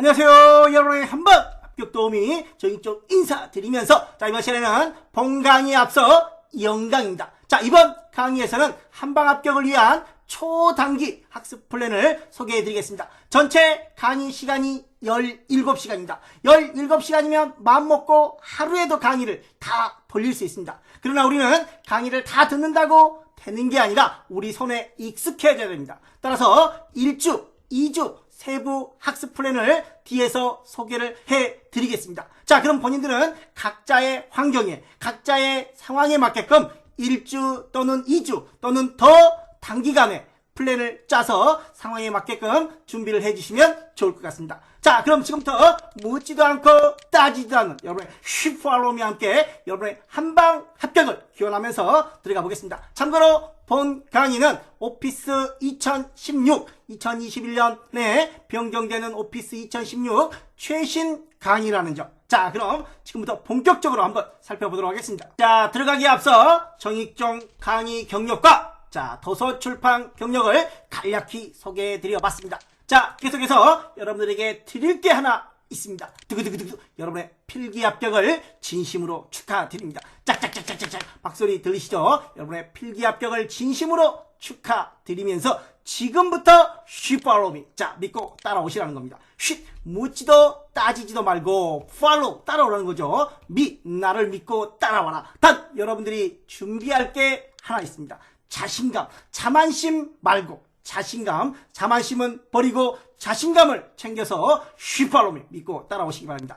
안녕하세요. 여러분의 한번 합격 도우미 저희 인사드리면서 이번 시간에는 본 강의에 앞서 영강입니다. 이번 강의에서는 한방 합격을 위한 초단기 학습 플랜을 소개해드리겠습니다. 전체 강의 시간이 17시간입니다. 17시간이면 마음먹고 하루에도 강의를 다 돌릴 수 있습니다. 그러나 우리는 강의를 다 듣는다고 되는 게 아니라 우리 손에 익숙해져야 됩니다. 따라서 1주, 2주 세부 학습 플랜을 뒤에서 소개를 해드리겠습니다. 그럼 본인들은 각자의 환경에, 각자의 상황에 맞게끔 1주 또는 2주 또는 더 단기간에 플랜을 짜서 상황에 맞게끔 준비를 해주시면 좋을 것 같습니다. 그럼 지금부터 묻지도 않고 따지지도 않는 여러분의 쉬프알롬이와 함께 여러분의 한방 합격을 기원하면서 들어가 보겠습니다. 참고로 본 강의는 오피스 2016, 2021년에 변경되는 오피스 2016 최신 강의라는 점. 그럼 지금부터 본격적으로 한번 살펴보도록 하겠습니다. 들어가기에 앞서 정익종 강의 경력과 도서출판 경력을 간략히 소개해드려 봤습니다. 계속해서 여러분들에게 드릴 게 하나 있습니다. 두구두구두구 여러분의 필기 합격을 진심으로 축하드립니다. 짝짝짝짝짝 박소리 들리시죠? 여러분의 필기 합격을 진심으로 축하드리면서 지금부터 쉬팔로미 믿고 따라오시라는 겁니다. 묻지도 따지지도 말고 팔로우 따라오라는 거죠. 나를 믿고 따라와라. 단 여러분들이 준비할 게 하나 있습니다. 자신감, 자만심 말고 자만심은 버리고 자신감을 챙겨서 쉬팔로미 믿고 따라오시기 바랍니다.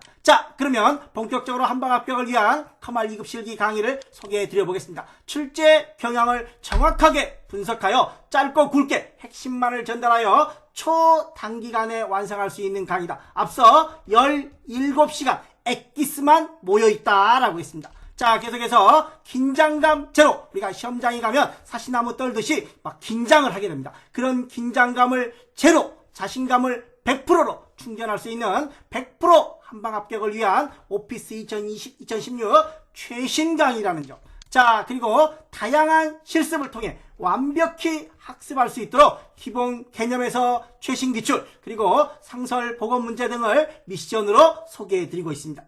그러면 본격적으로 한방 합격을 위한 커말 2급 실기 강의를 소개해 드려 보겠습니다. 출제 경향을 정확하게 분석하여 짧고 굵게 핵심만을 전달하여 초단기간에 완성할 수 있는 강의다. 앞서 17시간 엑기스만 모여있다라고 했습니다. 계속해서 긴장감 제로. 우리가 시험장에 가면 사시나무 떨듯이 막 긴장을 하게 됩니다. 그런 긴장감을 제로, 자신감을 100%로 충전할 수 있는 100% 한방 합격을 위한 오피스 2016 최신 강의라는 점. 그리고 다양한 실습을 통해 완벽히 학습할 수 있도록 기본 개념에서 최신 기출, 그리고 상설 보건 문제 등을 미션으로 소개해드리고 있습니다.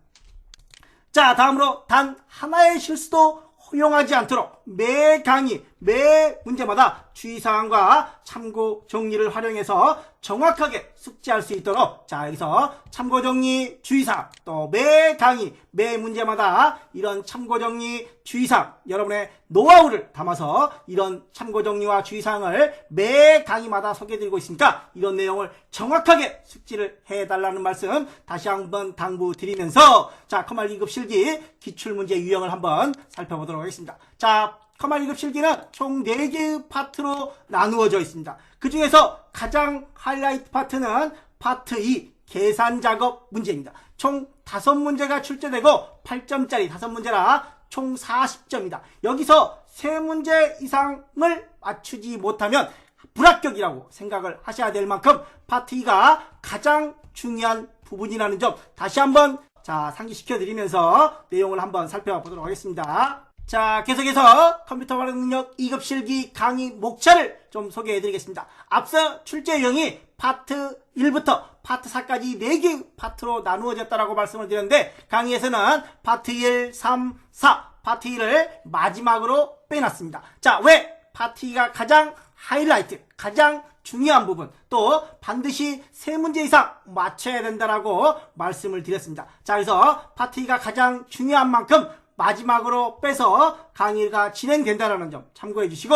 다음으로 단 하나의 실수도 허용하지 않도록 매 강의, 매 문제마다 주의사항과 참고 정리를 활용해서 정확하게 숙지할 수 있도록 여기서 참고 정리 주의사항, 또 매 강의, 매 문제마다 이런 참고 정리 주의사항, 여러분의 노하우를 담아서 이런 참고 정리와 주의사항을 매 강의마다 소개해드리고 있으니까 이런 내용을 정확하게 숙지를 해달라는 말씀 다시 한번 당부드리면서 커말 2급 실기 기출문제 유형을 한번 살펴보도록 하겠습니다. 커말 2급 실기는 총 4개의 파트로 나누어져 있습니다. 그 중에서 가장 하이라이트 파트는 파트 2 계산작업 문제입니다. 총 5문제가 출제되고 8점짜리 5문제라 총 40점이다. 여기서 3문제 이상을 맞추지 못하면 불합격이라고 생각을 하셔야 될 만큼 파트 2가 가장 중요한 부분이라는 점 다시 한번 상기시켜 드리면서 내용을 한번 살펴보도록 하겠습니다. 계속해서 컴퓨터 활용 능력 2급 실기 강의 목차를 좀 소개해 드리겠습니다. 앞서 출제 유형이 파트 1부터 파트 4까지 4개의 파트로 나누어졌다라고 말씀을 드렸는데 강의에서는 파트 1, 3, 4 파트 1을 마지막으로 빼놨습니다. 왜? 파트 2가 가장 하이라이트, 가장 중요한 부분, 또 반드시 3문제 이상 맞춰야 된다라고 말씀을 드렸습니다. 그래서 파트 2가 가장 중요한 만큼 마지막으로 빼서 강의가 진행된다는 점 참고해 주시고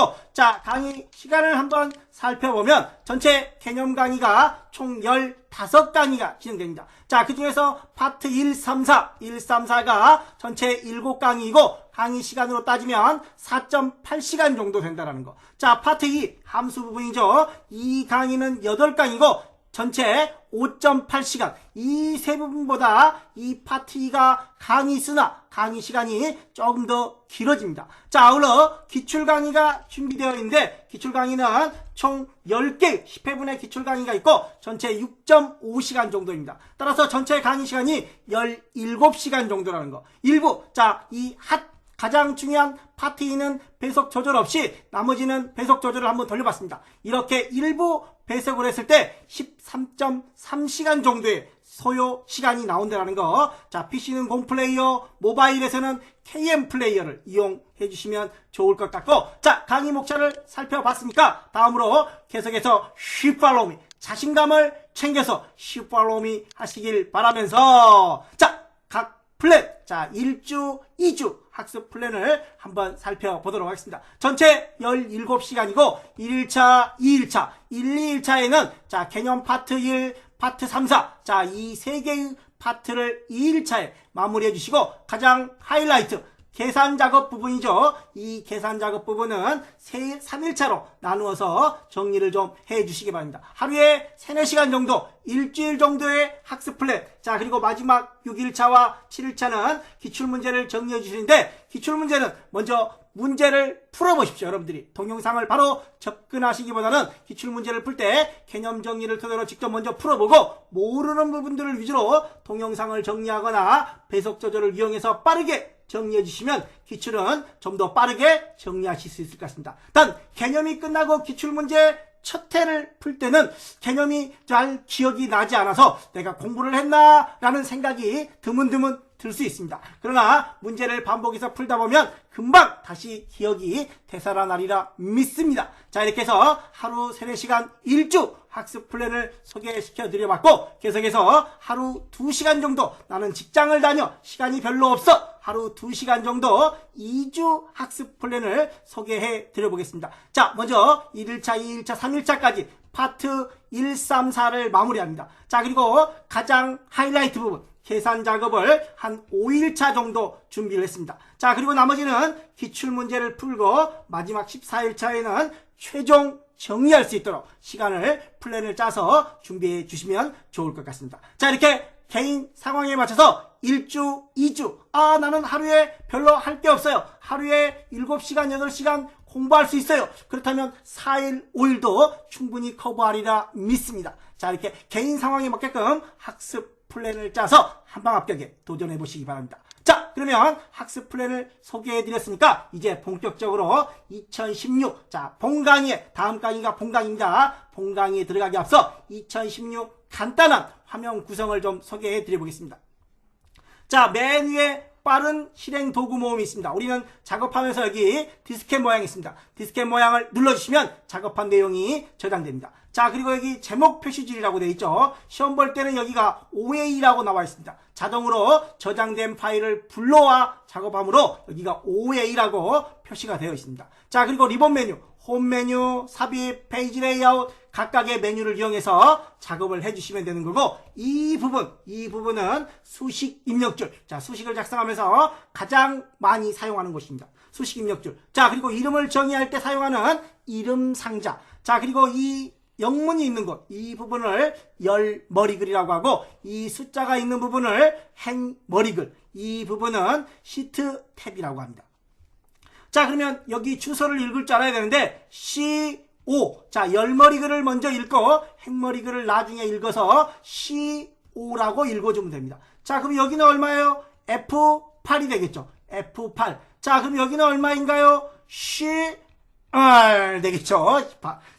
강의 시간을 한번 살펴보면 전체 개념 강의가 총 15강의가 진행됩니다. 그 중에서 파트 1, 3, 4가 전체 7강의이고 강의 시간으로 따지면 4.8시간 정도 된다는 거. 파트 2 함수 부분이죠. 이 강의는 8강이고 전체 5.8시간. 이 세 부분보다 이 파트 2가 강의 수나 강의 시간이 조금 더 길어집니다. 아울러 기출 강의가 준비되어 있는데 기출 강의는 총 10개 10회분의 기출 강의가 있고 전체 6.5시간 정도입니다. 따라서 전체 강의 시간이 17시간 정도라는 거. 일부 이 가장 중요한 파트 2는 배속 조절 없이 나머지는 배속 조절을 한번 돌려봤습니다. 이렇게 일부 배속을 했을 때 13.3시간 정도의 소요 시간이 나온다는 거. 자, PC는 공플레이어, 모바일에서는 KM 플레이어를 이용해 주시면 좋을 것 같고, 자, 강의 목차를 살펴봤으니까 다음으로 계속해서 She Follow Me, 자신감을 챙겨서 She Follow Me 하시길 바라면서, 자, 각 플랜, 자, 1주, 2주 학습 플랜을 한번 살펴보도록 하겠습니다. 전체 17시간이고 1일차, 2일차, 1, 2일차에는 자, 개념 파트 1, 파트 3, 4, 자, 이 세 개의 파트를 2일차에 마무리해 주시고, 가장 하이라이트 계산 작업 부분이죠. 이 계산 작업 부분은 3일차로 나누어서 정리를 좀 해주시기 바랍니다. 하루에 3, 4시간 정도, 일주일 정도의 학습 플랜. 자, 그리고 마지막 6일차와 7일차는 기출문제를 정리해 주시는데, 기출문제는 먼저 문제를 풀어보십시오. 여러분들이 동영상을 바로 접근하시기보다는 기출문제를 풀 때 개념 정리를 토대로 직접 먼저 풀어보고, 모르는 부분들을 위주로 동영상을 정리하거나 배속 조절을 이용해서 빠르게 정리해 주시면 기출은 좀 더 빠르게 정리하실 수 있을 것 같습니다. 단, 개념이 끝나고 기출문제 첫 회를 풀 때는 개념이 잘 기억이 나지 않아서 내가 공부를 했나 라는 생각이 드문드문 들 수 있습니다. 그러나 문제를 반복해서 풀다 보면 금방 다시 기억이 되살아나리라 믿습니다. 자, 이렇게 해서 하루 3, 4시간 1주 학습 플랜을 소개시켜 드려봤고, 계속해서 하루 2시간 정도, 나는 직장을 다녀 시간이 별로 없어, 하루 2시간 정도 2주 학습 플랜을 소개해 드려보겠습니다. 자, 먼저 1일차, 2일차, 3일차까지 파트 1, 3, 4를 마무리합니다. 자, 그리고 가장 하이라이트 부분, 계산 작업을 한 5일차 정도 준비를 했습니다. 자, 그리고 나머지는 기출문제를 풀고 마지막 14일차에는 최종 정리할 수 있도록 시간을, 플랜을 짜서 준비해 주시면 좋을 것 같습니다. 자, 이렇게 개인 상황에 맞춰서 1주, 2주, 아, 나는 하루에 별로 할 게 없어요. 하루에 7시간, 8시간 공부할 수 있어요. 그렇다면 4일, 5일도 충분히 커버하리라 믿습니다. 자, 이렇게 개인 상황에 맞게끔 학습 플랜을 짜서 한방 합격에 도전해 보시기 바랍니다. 자, 그러면 학습 플랜을 소개해 드렸으니까 이제 본격적으로 2016, 자, 본강의에, 다음 강의가 본강의입니다. 본강의에 들어가기 앞서 2016 간단한 화면 구성을 좀 소개해 드려 보겠습니다. 자, 맨 위에 빠른 실행 도구 모음이 있습니다. 우리는 작업하면서 여기 디스켓 모양이 있습니다. 디스켓 모양을 눌러주시면 작업한 내용이 저장됩니다. 자, 그리고 여기 제목 표시줄이라고 되어 있죠. 시험 볼 때는 여기가 OA라고 나와 있습니다. 자동으로 저장된 파일을 불러와 작업하므로 여기가 OA라고 표시가 되어 있습니다. 자, 그리고 리본 메뉴, 홈 메뉴, 삽입, 페이지 레이아웃, 각각의 메뉴를 이용해서 작업을 해주시면 되는 거고, 이 부분은 수식 입력줄. 자, 수식을 작성하면서 가장 많이 사용하는 곳입니다. 수식 입력줄. 자, 그리고 이름을 정의할 때 사용하는 이름 상자. 자, 그리고 이 영문이 있는 곳, 이 부분을 열머리글이라고 하고, 이 숫자가 있는 부분을 행머리글, 이 부분은 시트 탭이라고 합니다. 자, 그러면 여기 주소를 읽을 줄 알아야 되는데, CO, 자, 열머리글을 먼저 읽고 행머리글을 나중에 읽어서 CO라고 읽어주면 됩니다. 자, 그럼 여기는 얼마예요? F8이 되겠죠. F8. 자, 그럼 여기는 얼마인가요? 되겠죠.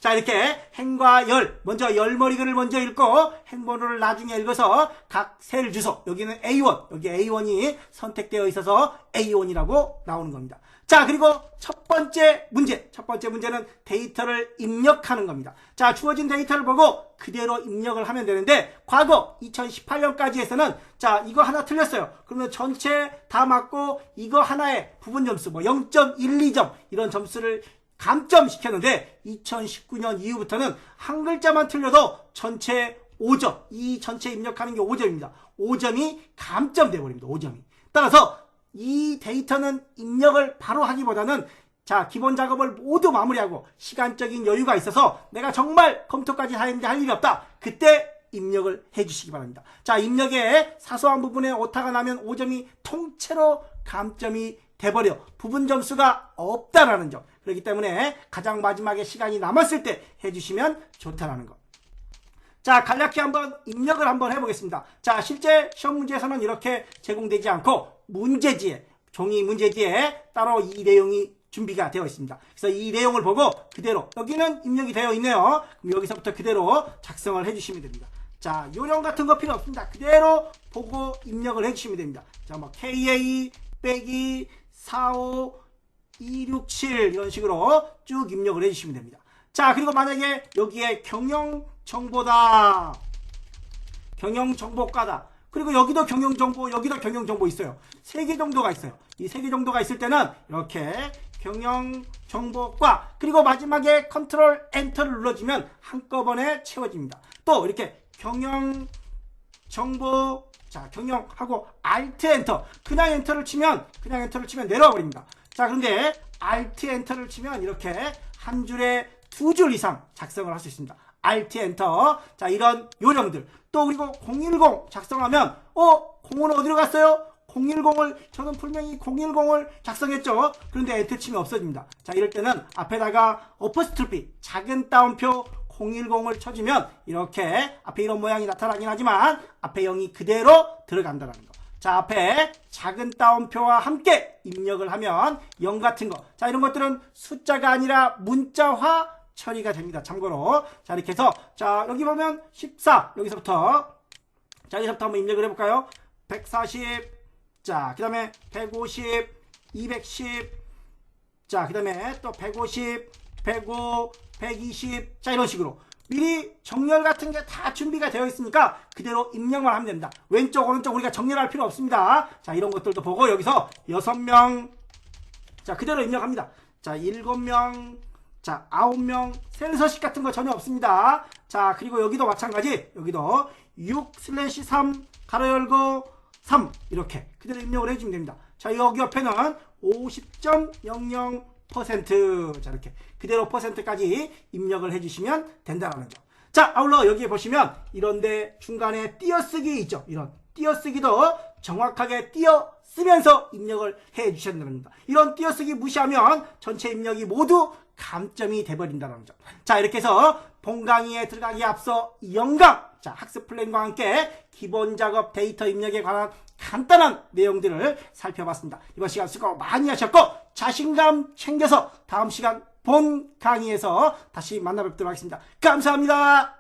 자, 이렇게 행과 열, 먼저 열머리글을 먼저 읽고 행번호를 나중에 읽어서 각 셀 주소, 여기는 A1, 여기 A1이 선택되어 있어서 A1이라고 나오는 겁니다. 자, 그리고 첫 번째 문제는 데이터를 입력하는 겁니다. 자, 주어진 데이터를 보고 그대로 입력을 하면 되는데, 과거 2018년까지 해서는 자, 이거 하나 틀렸어요. 그러면 전체 다 맞고 이거 하나에 부분 점수 뭐 0.12점 이런 점수를 감점시켰는데, 2019년 이후부터는 한 글자만 틀려도 전체 5점, 이 전체 입력하는 게 5점입니다. 5점이 감점돼 버립니다. 5점이. 따라서 이 데이터는 입력을 바로 하기보다는 자, 기본 작업을 모두 마무리하고 시간적인 여유가 있어서 내가 정말 컴퓨터까지 하는데 할 일이 없다. 그때 입력을 해주시기 바랍니다. 자, 입력에 사소한 부분에 오타가 나면 5점이 통째로 감점이 돼버려 부분 점수가 없다라는 점. 그렇기 때문에 가장 마지막에 시간이 남았을 때 해주시면 좋다라는 것. 자, 간략히 한번 입력을 한번 해보겠습니다. 자, 실제 시험 문제에서는 이렇게 제공되지 않고 문제지에, 종이 문제지에 따로 이 내용이 준비가 되어 있습니다. 그래서 이 내용을 보고 그대로, 여기는 입력이 되어 있네요. 그럼 여기서부터 그대로 작성을 해주시면 됩니다. 자, 요령 같은 거 필요 없습니다. 그대로 보고 입력을 해주시면 됩니다. 자, 뭐 KA 빼기 45 267 이런 식으로 쭉 입력을 해주시면 됩니다. 자, 그리고 만약에 여기에 경영정보다, 경영정보과다, 그리고 여기도 경영정보, 여기도 경영정보 있어요. 3개 정도가 있어요. 이 3개 정도가 있을 때는 이렇게 경영정보과, 그리고 마지막에 컨트롤 엔터를 눌러주면 한꺼번에 채워집니다. 또 이렇게 경영정보, 자, 경영하고 Alt 엔터, 그냥 엔터를 치면 내려와 버립니다. 자, 그런데 Alt 엔터를 치면 이렇게 한 줄에 2줄 이상 작성을 할 수 있습니다. Alt 엔터. 자, 이런 요령들. 또 그리고 010 작성하면 0은 어디로 갔어요? 010을 저는 분명히 010을 작성했죠. 그런데 엔터 치면 없어집니다. 자, 이럴 때는 앞에다가 어퍼스트로피 작은 따옴표 010을 쳐주면 이렇게 앞에 이런 모양이 나타나긴 하지만 앞에 0이 그대로 들어간다는 거. 자, 앞에 작은 따옴표와 함께 입력을 하면 0 같은 거. 자, 이런 것들은 숫자가 아니라 문자화 처리가 됩니다. 참고로. 자, 이렇게 해서, 자, 여기 보면 14. 여기서부터 한번 입력을 해볼까요? 140. 자, 그 다음에 150, 210. 자, 그 다음에 또 150, 105, 120. 자, 이런 식으로. 미리 정렬 같은 게 다 준비가 되어 있으니까 그대로 입력만 하면 됩니다. 왼쪽, 오른쪽 우리가 정렬할 필요 없습니다. 자, 이런 것들도 보고 여기서 6명. 자, 그대로 입력합니다. 자, 7명. 자, 9명. 셀 서식 같은 거 전혀 없습니다. 자, 그리고 여기도 마찬가지. 여기도 6/3 가로 열고 3 이렇게 그대로 입력을 해주면 됩니다. 자, 여기 옆에는 50.00%. 자, 이렇게 그대로 %까지 입력을 해주시면 된다는 거. 자, 아울러 여기에 보시면 이런데 중간에 띄어쓰기 있죠. 이런 띄어쓰기도 정확하게 띄어 쓰면서 입력을 해 주셔야 됩니다. 이런 띄어쓰기 무시하면 전체 입력이 모두 감점이 돼버린다는 점. 자, 이렇게 해서 본 강의에 들어가기 앞서 영강, 자, 학습 플랜과 함께 기본 작업 데이터 입력에 관한 간단한 내용들을 살펴봤습니다. 이번 시간 수고 많이 하셨고 자신감 챙겨서 다음 시간 본 강의에서 다시 만나 뵙도록 하겠습니다. 감사합니다.